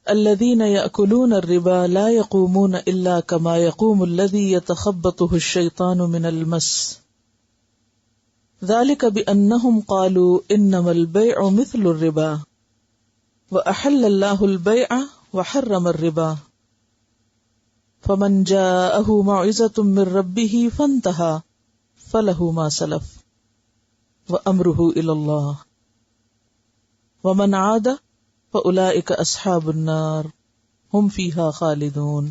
الذین یأکلون الربا لا یقومون الا کما یقوم الذی یتخبطه الشیطان من المس ذلک بأنہم قالوا انما البیع مثل الربا وأحل اللہ البیع وحرم الربا فمن جاءه موعظة من ربه فانتهى فله ما سلف وأمره إلى الله ومن عاد فأولئك أصحاب النار هم فيها خالدون.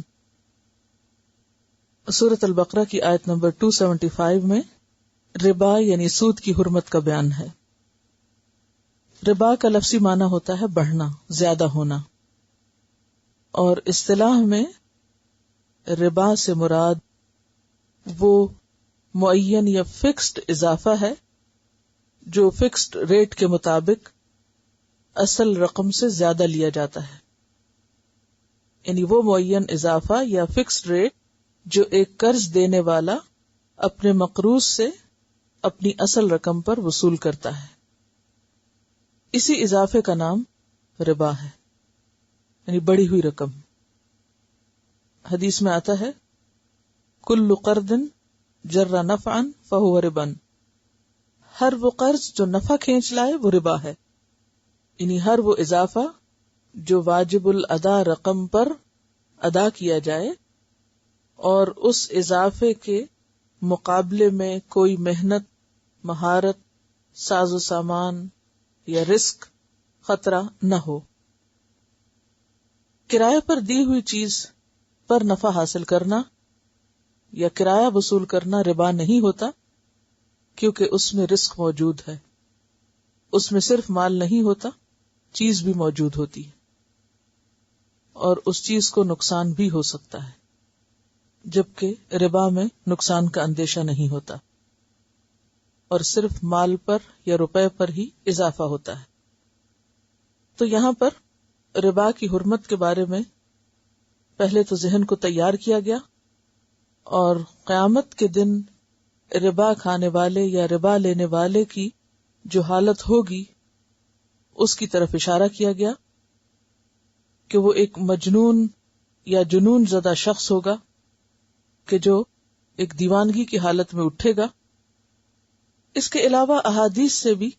سورۃ البقرہ کی آیت نمبر 275 میں ربا یعنی سود کی حرمت کا بیان ہے. ربا کا لفظی معنی ہوتا ہے بڑھنا، زیادہ ہونا، اور اصطلاح میں ربا سے مراد وہ معین یا فکسڈ اضافہ ہے جو فکسڈ ریٹ کے مطابق اصل رقم سے زیادہ لیا جاتا ہے. یعنی وہ معین اضافہ یا فکسڈ ریٹ جو ایک قرض دینے والا اپنے مقروض سے اپنی اصل رقم پر وصول کرتا ہے. اسی اضافے کا نام ربا ہے، یعنی بڑھی ہوئی رقم. حدیث میں آتا ہے کل قرض جر نفعا فہو ربا، ہر وہ قرض جو نفع کھینچ لائے وہ ربا ہے. یعنی ہر وہ اضافہ جو واجب الادا رقم پر ادا کیا جائے اور اس اضافے کے مقابلے میں کوئی محنت، مہارت، ساز و سامان یا رزق خطرہ نہ ہو. کرایہ پر دی ہوئی چیز پر نفع حاصل کرنا یا کرایہ وصول کرنا ربا نہیں ہوتا، کیونکہ اس میں رزق موجود ہے. اس میں صرف مال نہیں ہوتا، چیز بھی موجود ہوتی ہے، اور اس چیز کو نقصان بھی ہو سکتا ہے، جبکہ ربا میں نقصان کا اندیشہ نہیں ہوتا اور صرف مال پر یا روپے پر ہی اضافہ ہوتا ہے. تو یہاں پر ربا کی حرمت کے بارے میں پہلے تو ذہن کو تیار کیا گیا، اور قیامت کے دن ربا کھانے والے یا ربا لینے والے کی جو حالت ہوگی اس کی طرف اشارہ کیا گیا کہ وہ ایک مجنون یا جنون زدہ شخص ہوگا کہ جو ایک دیوانگی کی حالت میں اٹھے گا. اس کے علاوہ احادیث سے بھی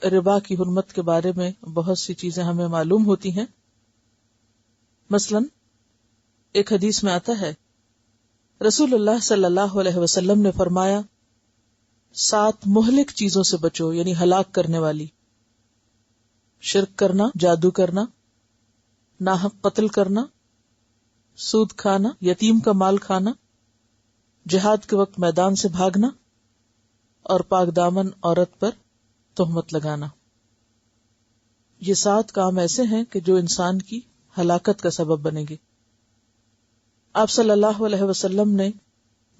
ربا کی حرمت کے بارے میں بہت سی چیزیں ہمیں معلوم ہوتی ہیں. مثلا ایک حدیث میں آتا ہے رسول اللہ صلی اللہ علیہ وسلم نے فرمایا 7 مہلک چیزوں سے بچو، یعنی ہلاک کرنے والی: شرک کرنا، جادو کرنا، ناحق قتل کرنا، سود کھانا، یتیم کا مال کھانا، جہاد کے وقت میدان سے بھاگنا، اور پاک دامن عورت پر تہمت لگانا. یہ 7 کام ایسے ہیں کہ جو انسان کی ہلاکت کا سبب بنیں گے. آپ صلی اللہ علیہ وسلم نے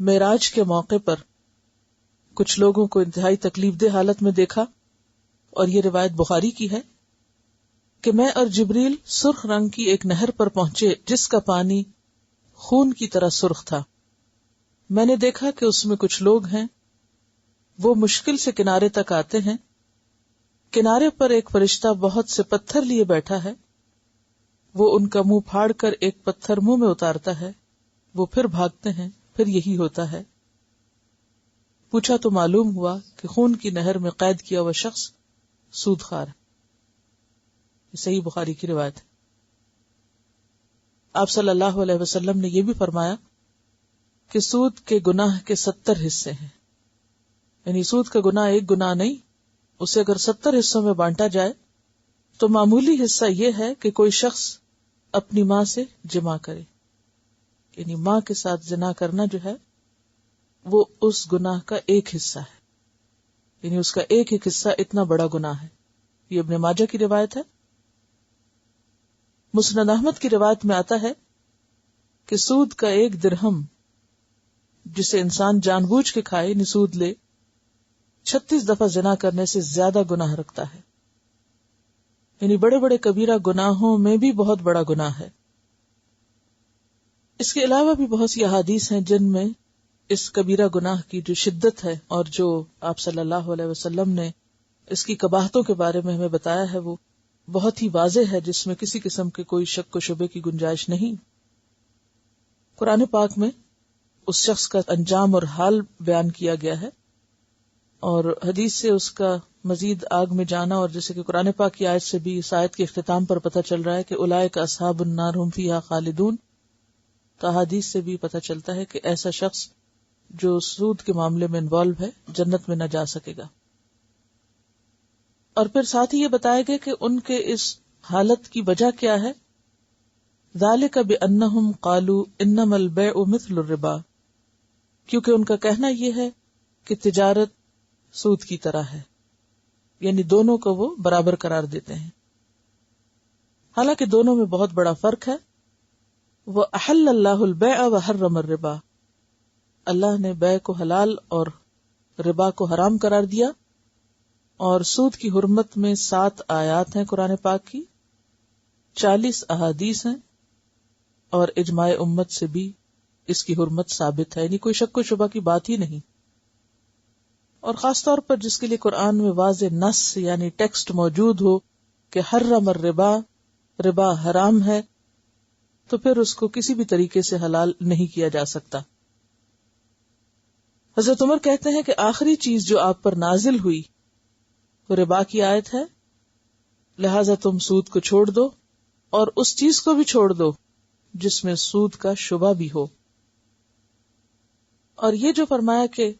معراج کے موقع پر کچھ لوگوں کو انتہائی تکلیف دہ حالت میں دیکھا، اور یہ روایت بخاری کی ہے کہ میں اور جبریل سرخ رنگ کی ایک نہر پر پہنچے جس کا پانی خون کی طرح سرخ تھا. میں نے دیکھا کہ اس میں کچھ لوگ ہیں، وہ مشکل سے کنارے تک آتے ہیں. کنارے پر ایک فرشتہ بہت سے پتھر لیے بیٹھا ہے، وہ ان کا منہ پھاڑ کر ایک پتھر منہ میں اتارتا ہے، وہ پھر بھاگتے ہیں، پھر یہی ہوتا ہے. پوچھا تو معلوم ہوا کہ خون کی نہر میں قید کیا ہوا شخص سود خوار ہے. یہ صحیح بخاری کی روایت ہے. آپ صلی اللہ علیہ وسلم نے یہ بھی فرمایا کہ سود کے گناہ کے 70 حصے ہیں. یعنی سود کا گناہ ایک گناہ نہیں، اسے اگر 70 حصوں میں بانٹا جائے تو معمولی حصہ یہ ہے کہ کوئی شخص اپنی ماں سے جمع کرے. یعنی ماں کے ساتھ زنا کرنا جو ہے وہ اس گناہ کا ایک حصہ ہے. یعنی اس کا ایک حصہ اتنا بڑا گناہ ہے. یہ ابن ماجہ کی روایت ہے. مسند احمد کی روایت میں آتا ہے کہ سود کا 1 درہم جسے انسان جان بوجھ کے کھائے، یعنی سود لے، 36 دفعہ زنا کرنے سے زیادہ گناہ رکھتا ہے. یعنی بڑے بڑے کبیرہ گناہوں میں بھی بہت بڑا گناہ ہے. اس کے علاوہ بھی بہت سی احادیث ہیں جن میں اس کبیرہ گناہ کی جو شدت ہے اور جو آپ صلی اللہ علیہ وسلم نے اس کی قباحتوں کے بارے میں ہمیں بتایا ہے وہ بہت ہی واضح ہے، جس میں کسی قسم کے کوئی شک و شبے کی گنجائش نہیں۔ قرآن پاک میں اس شخص کا انجام اور حال بیان کیا گیا ہے، اور حدیث سے اس کا مزید آگ میں جانا، اور جیسے کہ قرآن پاک کی آیت سے بھی اس آیت کے اختتام پر پتہ چل رہا ہے کہ اولئک اصحاب النار هم فیہا خالدون، تو حدیث سے بھی پتہ چلتا ہے کہ ایسا شخص جو سود کے معاملے میں انوالو ہے جنت میں نہ جا سکے گا۔ اور پھر ساتھ ہی یہ بتایا گیا کہ ان کے اس حالت کی وجہ کیا ہے، ذالک بانہم قالوا انما البیع مثل الربا، کیونکہ ان کا کہنا یہ ہے کہ تجارت سود کی طرح ہے، یعنی دونوں کو وہ برابر قرار دیتے ہیں، حالانکہ دونوں میں بہت بڑا فرق ہے۔ وَأَحَلَّ اللَّهُ الْبَيْعَ وَحَرَّمَ الرِّبَا، اللہ نے بیع کو حلال اور ربا کو حرام قرار دیا، اور سود کی حرمت میں 7 آیات ہیں قرآن پاک کی، 40 احادیث ہیں، اور اجماع امت سے بھی اس کی حرمت ثابت ہے، یعنی کوئی شک و شبہ کی بات ہی نہیں۔ اور خاص طور پر جس کے لیے قرآن میں واضح نص یعنی ٹیکسٹ موجود ہو کہ حرم الربا، ربا حرام ہے، تو پھر اس کو کسی بھی طریقے سے حلال نہیں کیا جا سکتا۔ حضرت عمر کہتے ہیں کہ آخری چیز جو آپ پر نازل ہوئی وہ ربا کی آیت ہے، لہذا تم سود کو چھوڑ دو، اور اس چیز کو بھی چھوڑ دو جس میں سود کا شبہ بھی ہو۔ اور یہ جو فرمایا کہ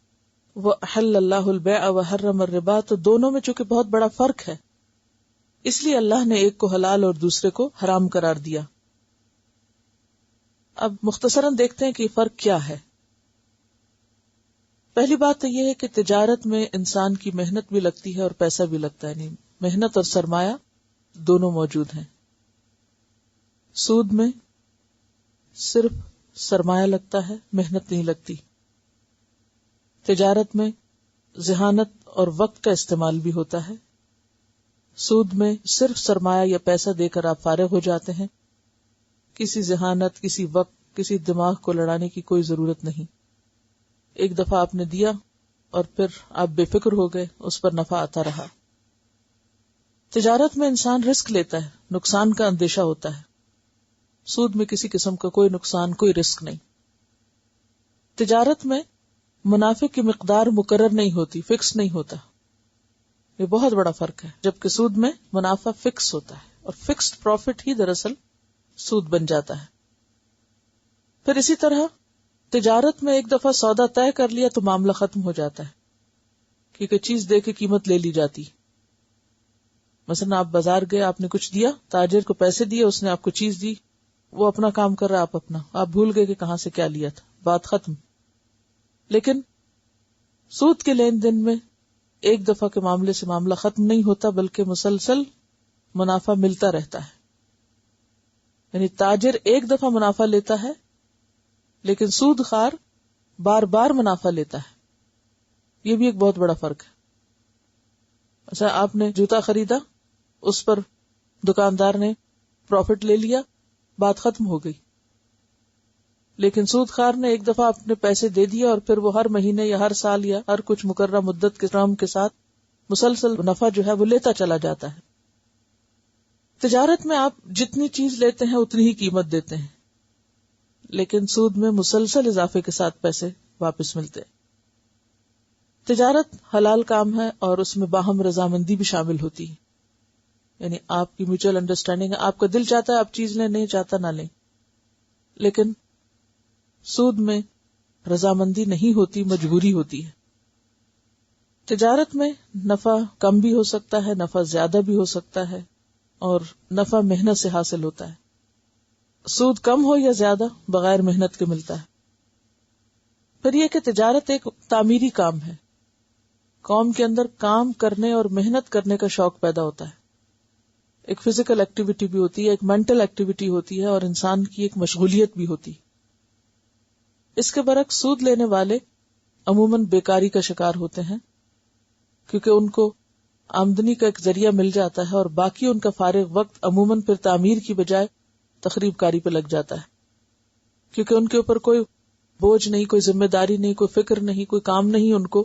وہ احل اللہ البیع وحرم الربا، تو دونوں میں چونکہ بہت بڑا فرق ہے، اس لیے اللہ نے ایک کو حلال اور دوسرے کو حرام قرار دیا۔ اب مختصراً دیکھتے ہیں کہ یہ فرق کیا ہے۔ پہلی بات تو یہ ہے کہ تجارت میں انسان کی محنت بھی لگتی ہے اور پیسہ بھی لگتا ہے، یعنی محنت اور سرمایہ دونوں موجود ہیں۔ سود میں صرف سرمایہ لگتا ہے، محنت نہیں لگتی۔ تجارت میں ذہانت اور وقت کا استعمال بھی ہوتا ہے، سود میں صرف سرمایہ یا پیسہ دے کر آپ فارغ ہو جاتے ہیں، کسی ذہانت، کسی وقت، کسی دماغ کو لڑانے کی کوئی ضرورت نہیں۔ ایک دفعہ آپ نے دیا اور پھر آپ بے فکر ہو گئے، اس پر نفع آتا رہا۔ تجارت میں انسان رسک لیتا ہے، نقصان کا اندیشہ ہوتا ہے، سود میں کسی قسم کا کوئی نقصان، کوئی رسک نہیں۔ تجارت میں منافع کی مقدار مقرر نہیں ہوتی، فکس نہیں ہوتا، یہ بہت بڑا فرق ہے، جبکہ سود میں منافع فکس ہوتا ہے، اور فکسڈ پروفٹ ہی دراصل سود بن جاتا ہے۔ پھر اسی طرح تجارت میں ایک دفعہ سودا طے کر لیا تو معاملہ ختم ہو جاتا ہے، کیونکہ چیز دے کے قیمت لے لی جاتی۔ مثلا آپ بازار گئے، آپ نے کچھ دیا، تاجر کو پیسے دیے، اس نے آپ کو چیز دی، وہ اپنا کام کر رہا، آپ اپنا، آپ بھول گئے کہ کہاں سے کیا لیا تھا، بات ختم۔ لیکن سود کے لین دین میں ایک دفعہ کے معاملے سے معاملہ ختم نہیں ہوتا، بلکہ مسلسل منافع ملتا رہتا ہے، یعنی تاجر ایک دفعہ منافع لیتا ہے لیکن سود خار بار بار منافع لیتا ہے، یہ بھی ایک بہت بڑا فرق ہے۔ اچھا، آپ نے جوتا خریدا، اس پر دکاندار نے پروفٹ لے لیا، بات ختم ہو گئی، لیکن سود خار نے ایک دفعہ اپنے پیسے دے دیا اور پھر وہ ہر مہینے یا ہر سال یا ہر کچھ مقررہ مدت کے ٹرم کے ساتھ مسلسل نفع جو ہے وہ لیتا چلا جاتا ہے۔ تجارت میں آپ جتنی چیز لیتے ہیں اتنی ہی قیمت دیتے ہیں، لیکن سود میں مسلسل اضافے کے ساتھ پیسے واپس ملتے ہیں۔ تجارت حلال کام ہے اور اس میں باہم رضامندی بھی شامل ہوتی ہے، یعنی آپ کی میوچل انڈرسٹینڈنگ ہے، آپ کا دل چاہتا ہے آپ چیز لیں، نہیں چاہتا نہ لیں۔ لیکن سود میں رضامندی نہیں ہوتی، مجبوری ہوتی ہے۔ تجارت میں نفع کم بھی ہو سکتا ہے، نفع زیادہ بھی ہو سکتا ہے، اور نفع محنت سے حاصل ہوتا ہے۔ سود کم ہو یا زیادہ بغیر محنت کے ملتا ہے۔ پھر یہ کہ تجارت ایک تعمیری کام ہے، قوم کے اندر کام کرنے اور محنت کرنے کا شوق پیدا ہوتا ہے، ایک فزیکل ایکٹیویٹی بھی ہوتی ہے، ایک مینٹل ایکٹیویٹی ہوتی ہے، اور انسان کی ایک مشغولیت بھی ہوتی ہے۔ اس کے برعکس سود لینے والے عموماً بیکاری کا شکار ہوتے ہیں، کیونکہ ان کو آمدنی کا ایک ذریعہ مل جاتا ہے، اور باقی ان کا فارغ وقت عموماً پھر تعمیر کی بجائے تخریب کاری پہ لگ جاتا ہے، کیونکہ ان کے اوپر کوئی بوجھ نہیں، کوئی ذمہ داری نہیں، کوئی فکر نہیں، کوئی کام نہیں، ان کو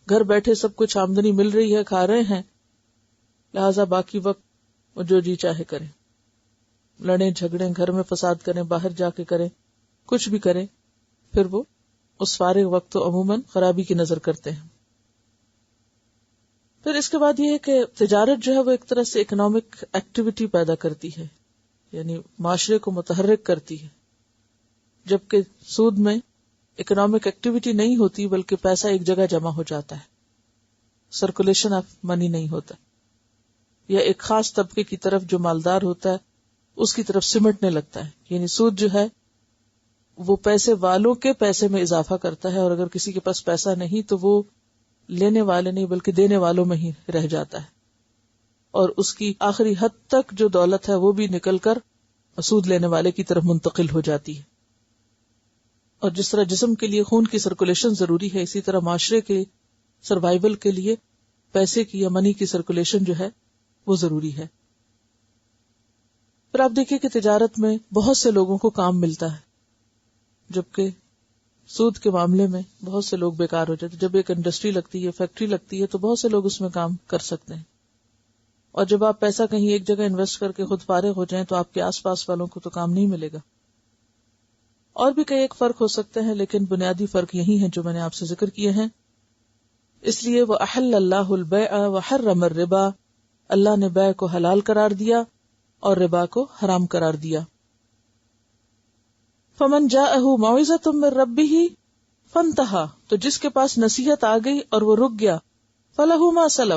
گھر بیٹھے سب کچھ آمدنی مل رہی ہے، کھا رہے ہیں، لہذا باقی وقت وہ جو جی چاہے کریں، لڑیں جھگڑیں، گھر میں فساد کریں، باہر جا کے کریں، کچھ بھی کریں، پھر وہ اس فارغ وقت تو عموماً خرابی کی نظر کرتے ہیں۔ پھر اس کے بعد یہ ہے کہ تجارت جو ہے وہ ایک طرح سے اکنامک ایکٹیویٹی پیدا کرتی ہے، یعنی معاشرے کو متحرک کرتی ہے، جبکہ سود میں اکنامک ایکٹیویٹی نہیں ہوتی بلکہ پیسہ ایک جگہ جمع ہو جاتا ہے، سرکولیشن آف منی نہیں ہوتا، یا ایک خاص طبقے کی طرف جو مالدار ہوتا ہے اس کی طرف سمٹنے لگتا ہے۔ یعنی سود جو ہے وہ پیسے والوں کے پیسے میں اضافہ کرتا ہے، اور اگر کسی کے پاس پیسہ نہیں تو وہ لینے والے نہیں بلکہ دینے والوں میں ہی رہ جاتا ہے، اور اس کی آخری حد تک جو دولت ہے وہ بھی نکل کر سود لینے والے کی طرف منتقل ہو جاتی ہے۔ اور جس طرح جسم کے لیے خون کی سرکولیشن ضروری ہے، اسی طرح معاشرے کے سروائیول کے لیے پیسے کی یا منی کی سرکولیشن جو ہے وہ ضروری ہے۔ پھر آپ دیکھیں کہ تجارت میں بہت سے لوگوں کو کام ملتا ہے، جبکہ سود کے معاملے میں بہت سے لوگ بیکار ہو جاتے ہیں۔ جب ایک انڈسٹری لگتی ہے، فیکٹری لگتی ہے، تو بہت سے لوگ اس میں کام کر سکتے ہیں، اور جب آپ پیسہ کہیں ایک جگہ انویسٹ کر کے خود فارغ ہو جائیں تو آپ کے آس پاس والوں کو تو کام نہیں ملے گا۔ اور بھی کئی ایک فرق ہو سکتے ہیں، لیکن بنیادی فرق یہی ہے جو میں نے آپ سے ذکر کیے ہیں۔ اس لیے وَأَحَلَّ اللَّهُ الْبَيْعَ وَحَرَّمَ الرِّبَا، اللہ نے بیع کو حلال قرار دیا اور ربا کو حرام قرار دیا۔ فَمَنْ جَاءَهُ مَوْعِظَةٌ مِّن رَبِّهِ فَانْتَهَى، تو جس کے پاس نصیحت آ گئی اور وہ رک گیا، فَلَهُ مَا سَلَف،